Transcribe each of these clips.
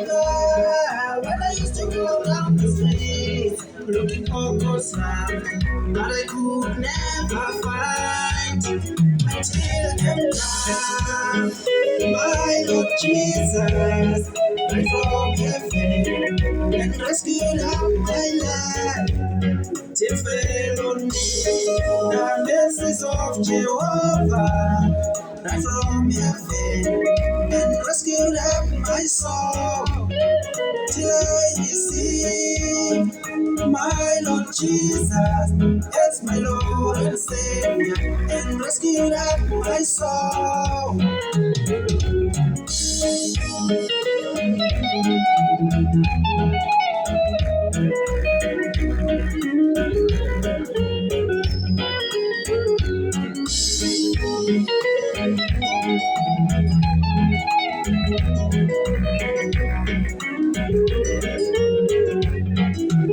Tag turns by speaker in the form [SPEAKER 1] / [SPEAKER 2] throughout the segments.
[SPEAKER 1] when I used to go down the streets looking for God's love, but I could never find until came down. My Lord Jesus, right from heaven, and rescued up my life. Till fell on me the mercies of Jehovah, right from heaven, and rescued up my soul. Till I receive my Lord Jesus as my Lord and Savior, and rescued up my soul.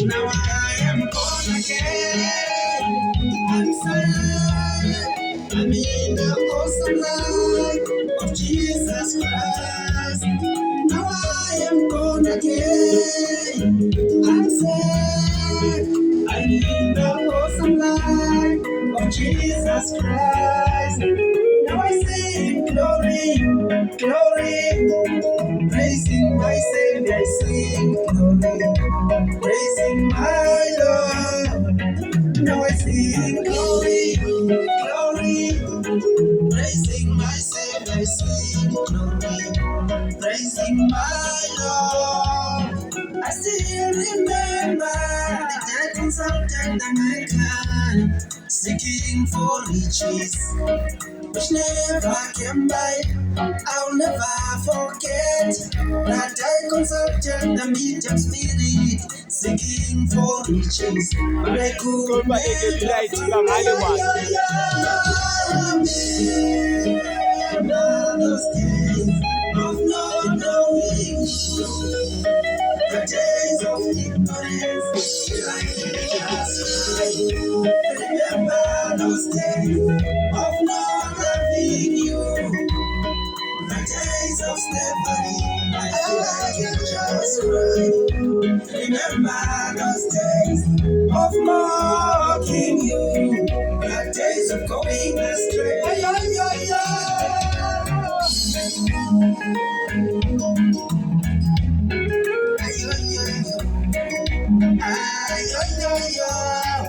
[SPEAKER 1] Now I am born again. I'm saved. I'm in the awesome light of Jesus Christ. Now I am born again. I'm saved. I'm in the awesome light of Jesus Christ. Now I sing glory, glory, praising my Savior. I sing glory, praising my Lord. Now I sing glory, glory, praising my Savior. I sing glory, praising my Lord. I still remember the day consultant and I can seeking for riches which never came by. I'll never forget that I consulted the medium spirit, seeking for riches, but I could never those days of not knowing you, the days of ignorance, like just right. Remember those days of not loving you, the days of slavery, I feel like it just right. Remember those days of mocking you, the days of going astray. Ay, ay, ay, ay. Ay, ay, ay, ay.